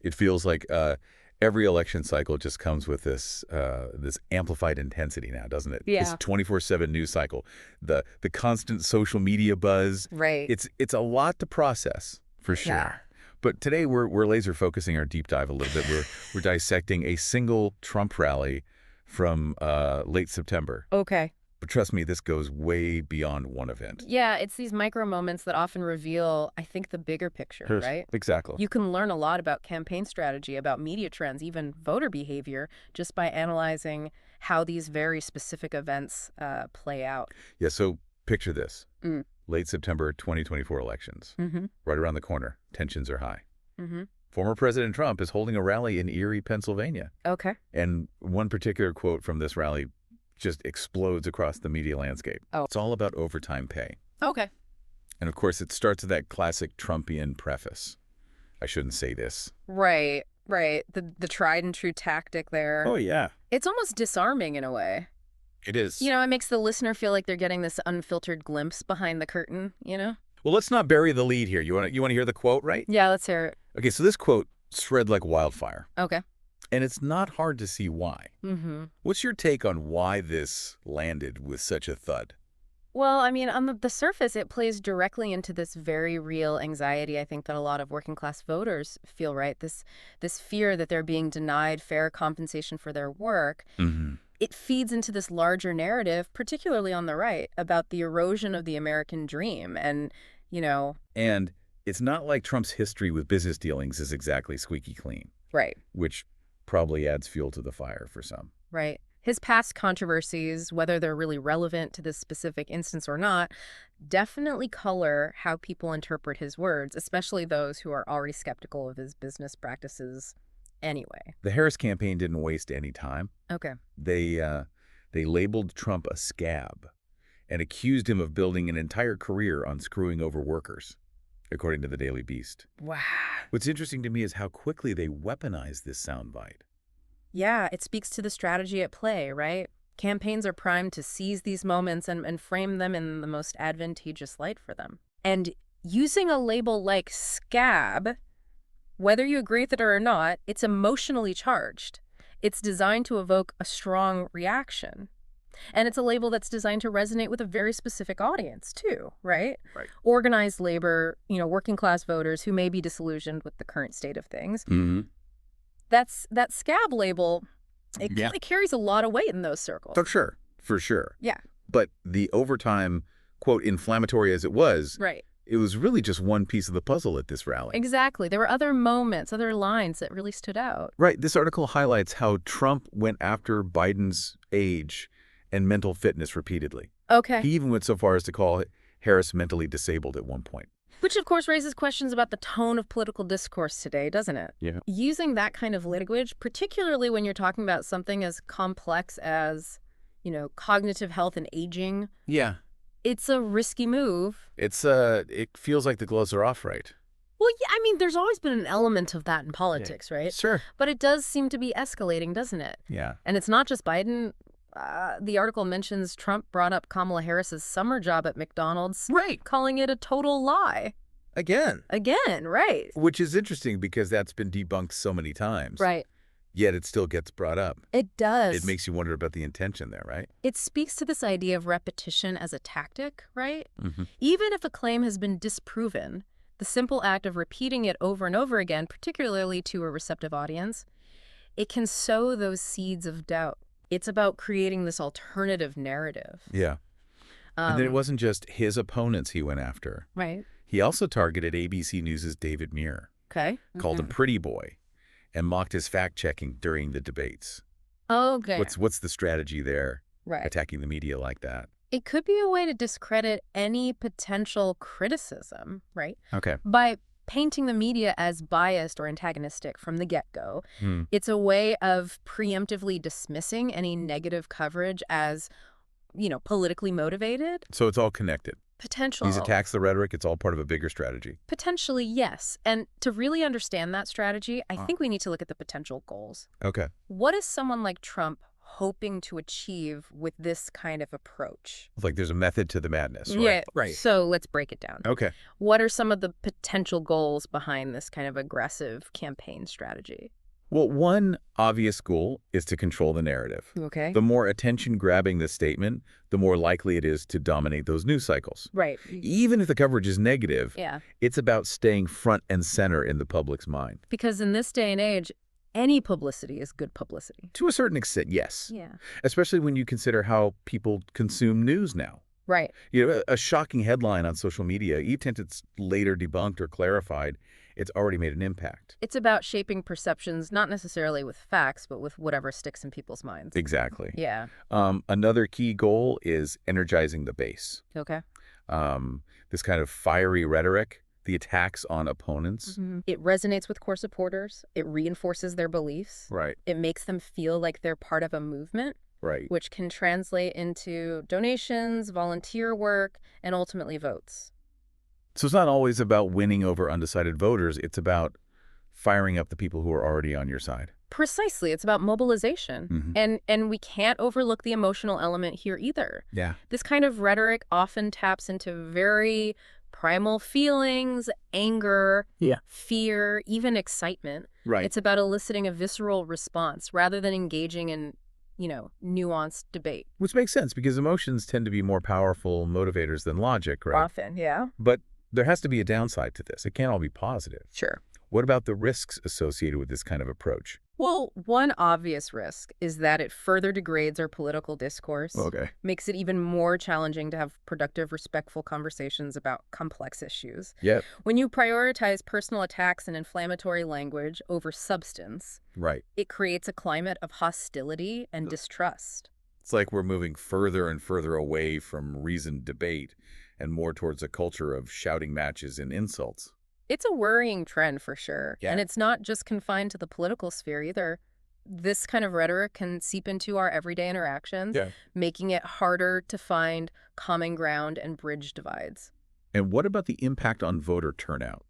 It feels like every election cycle just comes with this amplified intensity now, doesn't it? Yeah. This 24/7 news cycle, the constant social media buzz. Right. It's a lot to process, for sure. Yeah. But today we're laser focusing our deep dive a little bit. We're dissecting a single Trump rally from late September. Okay. But trust me, this goes way beyond one event. Yeah, it's these micro moments that often reveal, I think, the bigger picture, right? Exactly. You can learn a lot about campaign strategy, about media trends, even voter behavior, just by analyzing how these very specific events play out. Yeah, so picture this. Mm. Late September 2024 elections. Mm-hmm. Right around the corner. Tensions are high. Mm-hmm. Former President Trump is holding a rally in Erie, Pennsylvania. Okay. And one particular quote from this rally just explodes across the media landscape. Oh. It's all about overtime pay. Okay. And of course, it starts with that classic Trumpian preface. I shouldn't say this. Right, right. The tried and true tactic there. Oh, yeah. It's almost disarming in a way. It is. You know, it makes the listener feel like they're getting this unfiltered glimpse behind the curtain, you know? Well, let's not bury the lead here. You want to hear the quote, right? Yeah, let's hear it. Okay, so this quote spread like wildfire. Okay. And it's not hard to see why. Mm-hmm. What's your take on why this landed with such a thud? Well, I mean, on the surface, it plays directly into this very real anxiety, I think, that a lot of working class voters feel, right? This fear that they're being denied fair compensation for their work. Mm-hmm. It feeds into this larger narrative, particularly on the right, about the erosion of the American dream. And, you know... And it's not like Trump's history with business dealings is exactly squeaky clean. Right. Which probably adds fuel to the fire for some. Right. His past controversies, whether they're really relevant to this specific instance or not, definitely color how people interpret his words, especially those who are already skeptical of his business practices anyway. The Harris campaign didn't waste any time. Okay. They labeled Trump a scab and accused him of building an entire career on screwing over workers, according to the Daily Beast. Wow. What's interesting to me is how quickly they weaponized this soundbite. Yeah, it speaks to the strategy at play, right? Campaigns are primed to seize these moments and frame them in the most advantageous light for them. And using a label like scab, whether you agree with it or not, it's emotionally charged. It's designed to evoke a strong reaction. And it's a label that's designed to resonate with a very specific audience, too, right? Right. Organized labor, working class voters who may be disillusioned with the current state of things. Mm-hmm. That scab label, it really carries a lot of weight in those circles. For sure. Yeah. But the overtime, quote, inflammatory as it was, Right. it was really just one piece of the puzzle at this rally. Exactly. There were other moments, other lines that really stood out. Right. This article highlights how Trump went after Biden's age and mental fitness repeatedly. Okay. He even went so far as to call Harris mentally disabled at one point. Which, of course, raises questions about the tone of political discourse today, doesn't it? Yeah. Using that kind of language, particularly when you're talking about something as complex as, cognitive health and aging. Yeah. It's a risky move. It feels like the gloves are off, right? Well, yeah, I mean, there's always been an element of that in politics, right? Sure. But it does seem to be escalating, doesn't it? Yeah. And it's not just Biden. The article mentions Trump brought up Kamala Harris's summer job at McDonald's. Right. Calling it a total lie. Again, right. which is interesting because that's been debunked so many times. Right. Yet it still gets brought up. It does. It makes you wonder about the intention there, right? It speaks to this idea of repetition as a tactic, right? Mm-hmm. Even if a claim has been disproven, the simple act of repeating it over and over again, particularly to a receptive audience, it can sow those seeds of doubt. It's about creating this alternative narrative. Yeah. And then it wasn't just his opponents he went after. Right. He also targeted ABC News' David Muir. Okay. Called him pretty boy and mocked his fact-checking during the debates. Okay. What's the strategy there? Right. Attacking the media like that. It could be a way to discredit any potential criticism, right? Okay. By painting the media as biased or antagonistic from the get-go. It's a way of preemptively dismissing any negative coverage as, politically motivated. So it's all connected. Potential. These attacks, the rhetoric, it's all part of a bigger strategy. Potentially, yes. And to really understand that strategy, I think we need to look at the potential goals. Okay. What is someone like Trump hoping to achieve with this kind of approach? Like there's a method to the madness, right? Yeah, Right. so let's break it down. Okay. What are some of the potential goals behind this kind of aggressive campaign strategy? Well, one obvious goal is to control the narrative. Okay. The more attention-grabbing the statement, the more likely it is to dominate those news cycles. Right. Even if the coverage is negative, Yeah. it's about staying front and center in the public's mind. Because in this day and age, any publicity is good publicity. To a certain extent, yes. Yeah. Especially when you consider how people consume news now. Right. You know, a shocking headline on social media, even if it's later debunked or clarified, it's already made an impact. It's about shaping perceptions, not necessarily with facts, but with whatever sticks in people's minds. Exactly. Yeah. Another key goal is energizing the base. Okay. This kind of fiery rhetoric, the attacks on opponents. It resonates with core supporters. It reinforces their beliefs. Right. It makes them feel like they're part of a movement, Right. which can translate into donations, volunteer work, and ultimately votes. So it's not always about winning over undecided voters. It's about firing up the people who are already on your side. Precisely. It's about mobilization. And we can't overlook the emotional element here either. Yeah. This kind of rhetoric often taps into very primal feelings, anger, fear, even excitement. Right. It's about eliciting a visceral response rather than engaging in, nuanced debate. Which makes sense because emotions tend to be more powerful motivators than logic, right? Often, yeah. But there has to be a downside to this. It can't all be positive. Sure. What about the risks associated with this kind of approach? Well, one obvious risk is that it further degrades our political discourse, Okay. makes it even more challenging to have productive, respectful conversations about complex issues. Yep. When you prioritize personal attacks and inflammatory language over substance, Right. it creates a climate of hostility and distrust. It's like we're moving further and further away from reasoned debate and more towards a culture of shouting matches and insults. It's a worrying trend for sure. Yeah. And it's not just confined to the political sphere either. This kind of rhetoric can seep into our everyday interactions, making it harder to find common ground and bridge divides. And what about the impact on voter turnout?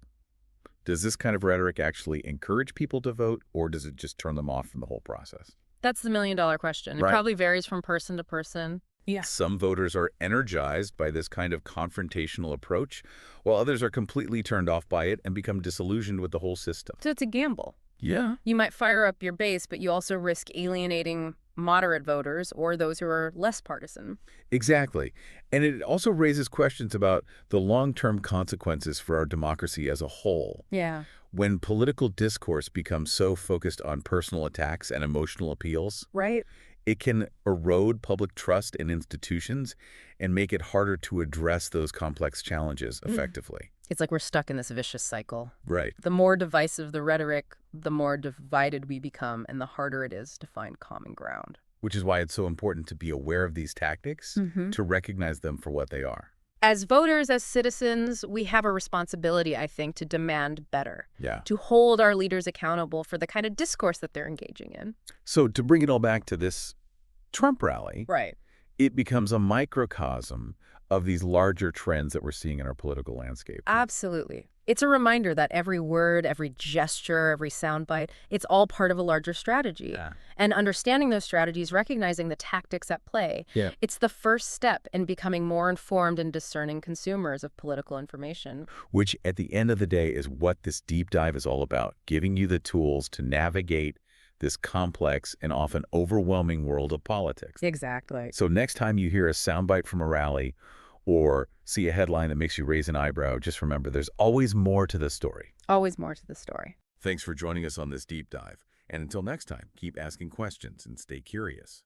Does this kind of rhetoric actually encourage people to vote, or does it just turn them off from the whole process? That's the million-dollar question. It Right. probably varies from person to person. Yeah. Some voters are energized by this kind of confrontational approach, while others are completely turned off by it and become disillusioned with the whole system. So it's a gamble. Yeah. You might fire up your base, but you also risk alienating moderate voters or those who are less partisan. Exactly. And it also raises questions about the long-term consequences for our democracy as a whole. Yeah. When political discourse becomes so focused on personal attacks and emotional appeals, Right. it can erode public trust in institutions and make it harder to address those complex challenges effectively. It's like we're stuck in this vicious cycle. Right. The more divisive the rhetoric, the more divided we become, and the harder it is to find common ground. Which is why it's so important to be aware of these tactics, to recognize them for what they are. As voters, as citizens, we have a responsibility, I think, to demand better. Yeah. To hold our leaders accountable for the kind of discourse that they're engaging in. So to bring it all back to this Trump rally, Right. it becomes a microcosm of these larger trends that we're seeing in our political landscape. Absolutely. It's a reminder that every word, every gesture, every soundbite, it's all part of a larger strategy. Yeah. And understanding those strategies, recognizing the tactics at play, it's the first step in becoming more informed and discerning consumers of political information. Which, at the end of the day, is what this deep dive is all about, giving you the tools to navigate this complex and often overwhelming world of politics. Exactly. So next time you hear a soundbite from a rally or see a headline that makes you raise an eyebrow, just remember there's always more to the story. Always more to the story. Thanks for joining us on this deep dive. And until next time, keep asking questions and stay curious.